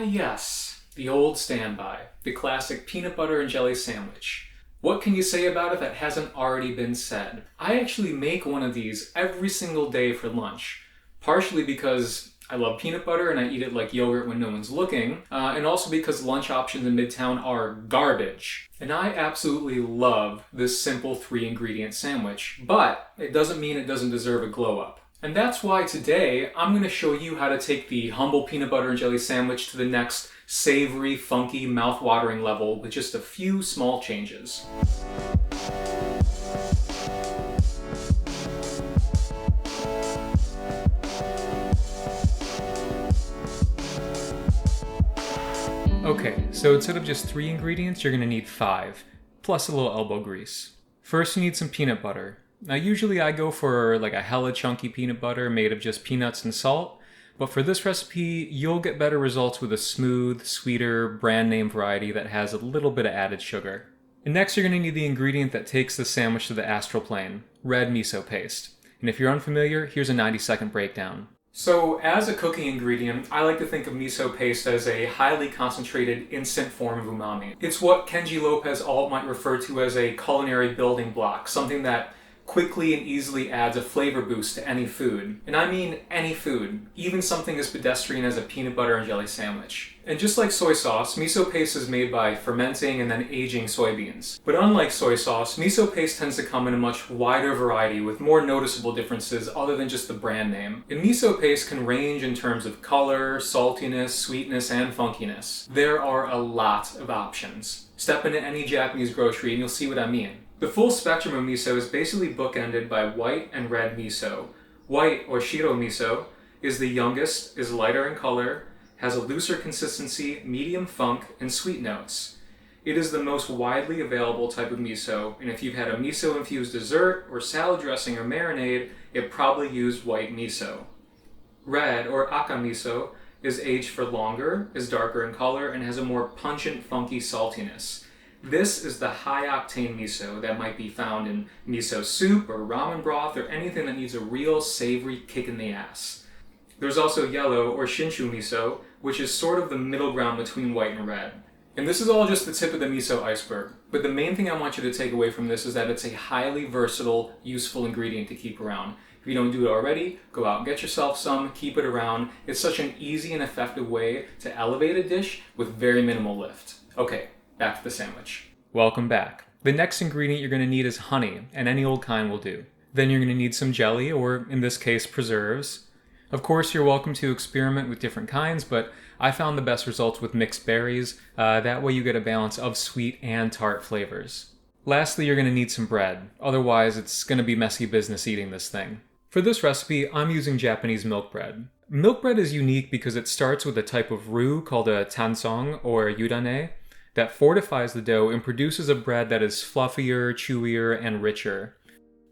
Ah yes, the old standby, the classic peanut butter and jelly sandwich. What can you say about it that hasn't already been said? I actually make one of these every single day for lunch, partially because I love peanut butter and I eat it like yogurt when no one's looking, and also because lunch options in Midtown are garbage. And I absolutely love this simple 3-ingredient sandwich, but it doesn't mean it doesn't deserve a glow up. And that's why today I'm going to show you how to take the humble peanut butter and jelly sandwich to the next savory, funky, mouth-watering level with just a few small changes. Okay, so instead of just 3 ingredients, you're going to need 5, plus a little elbow grease. First, you need some peanut butter. Now, usually I go for like a hella chunky peanut butter made of just peanuts and salt, but for this recipe, you'll get better results with a smooth, sweeter, brand name variety that has a little bit of added sugar. And next, you're going to need the ingredient that takes the sandwich to the astral plane, red miso paste. And if you're unfamiliar, here's a 90-second breakdown. So, as a cooking ingredient, I like to think of miso paste as a highly concentrated, instant form of umami. It's what Kenji Lopez Alt might refer to as a culinary building block, something that quickly and easily adds a flavor boost to any food. And I mean any food, even something as pedestrian as a peanut butter and jelly sandwich. And just like soy sauce, miso paste is made by fermenting and then aging soybeans. But unlike soy sauce, miso paste tends to come in a much wider variety with more noticeable differences other than just the brand name. And miso paste can range in terms of color, saltiness, sweetness, and funkiness. There are a lot of options. Step into any Japanese grocery and you'll see what I mean. The full spectrum of miso is basically bookended by white and red miso. White, or shiro miso, is the youngest, is lighter in color, has a looser consistency, medium funk, and sweet notes. It is the most widely available type of miso, and if you've had a miso-infused dessert, or salad dressing, or marinade, it probably used white miso. Red, or aka miso, is aged for longer, is darker in color, and has a more pungent, funky saltiness. This is the high-octane miso that might be found in miso soup or ramen broth or anything that needs a real savory kick in the ass. There's also yellow or shinshu miso, which is sort of the middle ground between white and red. And this is all just the tip of the miso iceberg. But the main thing I want you to take away from this is that it's a highly versatile, useful ingredient to keep around. If you don't do it already, go out and get yourself some, keep it around. It's such an easy and effective way to elevate a dish with very minimal lift. Okay. Back to the sandwich. Welcome back. The next ingredient you're going to need is honey, and any old kind will do. Then you're going to need some jelly, or in this case, preserves. Of course, you're welcome to experiment with different kinds, but I found the best results with mixed berries. That way you get a balance of sweet and tart flavors. Lastly, you're going to need some bread. Otherwise, it's going to be messy business eating this thing. For this recipe, I'm using Japanese milk bread. Milk bread is unique because it starts with a type of roux called a tansong, or yudane, that fortifies the dough and produces a bread that is fluffier, chewier, and richer.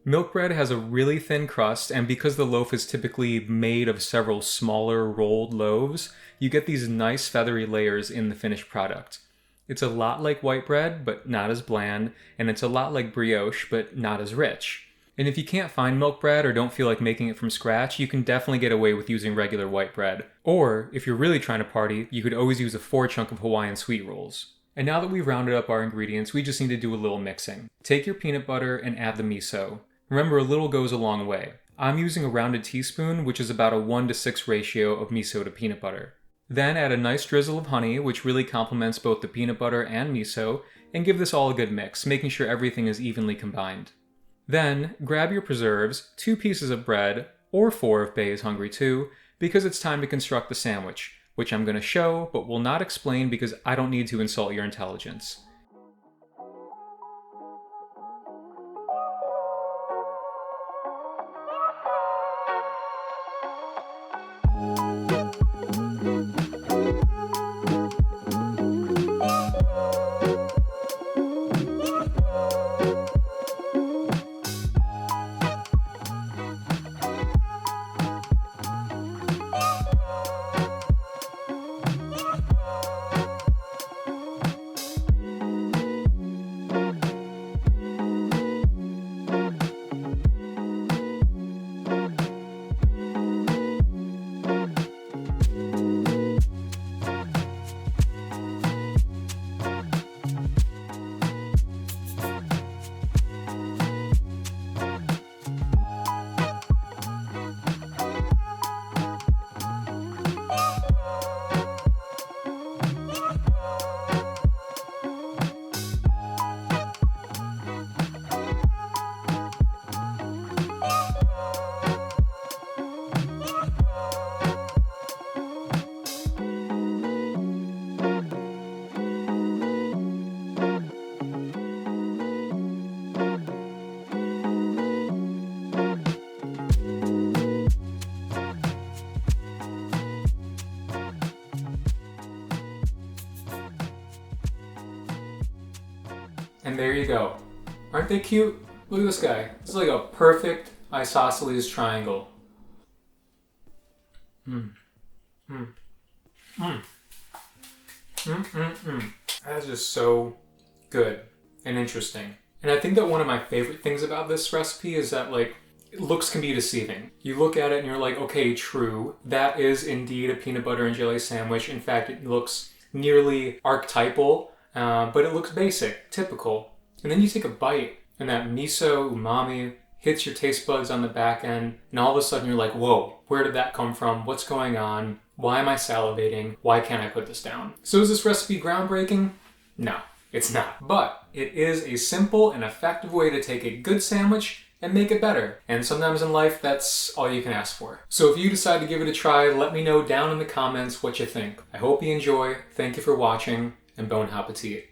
Milk bread has a really thin crust, and because the loaf is typically made of several smaller rolled loaves, you get these nice feathery layers in the finished product. It's a lot like white bread, but not as bland, and it's a lot like brioche, but not as rich. And if you can't find milk bread or don't feel like making it from scratch, you can definitely get away with using regular white bread. Or, if you're really trying to party, you could always use a 4-chunk of Hawaiian sweet rolls. And now that we've rounded up our ingredients, we just need to do a little mixing. Take your peanut butter and add the miso. Remember, a little goes a long way. I'm using a rounded teaspoon, which is about a 1:6 ratio of miso to peanut butter. Then add a nice drizzle of honey, which really complements both the peanut butter and miso, and give this all a good mix, making sure everything is evenly combined. Then, grab your preserves, 2 pieces of bread, or 4 if Bae is hungry too, because it's time to construct the sandwich, which I'm going to show, but will not explain because I don't need to insult your intelligence. And there you go. Aren't they cute? Look at this guy. This is like a perfect isosceles triangle. That is just so good and interesting. And I think that one of my favorite things about this recipe is that, like, looks can be deceiving. You look at it and you're like, okay, true, that is indeed a peanut butter and jelly sandwich. In fact, it looks nearly archetypal, but it looks basic, typical. And then you take a bite and that miso umami hits your taste buds on the back end, and all of a sudden you're like, whoa, where did that come from? What's going on? Why am I salivating? Why can't I put this down? So is this recipe groundbreaking? No, it's not. But it is a simple and effective way to take a good sandwich and make it better. And sometimes in life, that's all you can ask for. So if you decide to give it a try, let me know down in the comments what you think. I hope you enjoy. Thank you for watching, and bon appetit.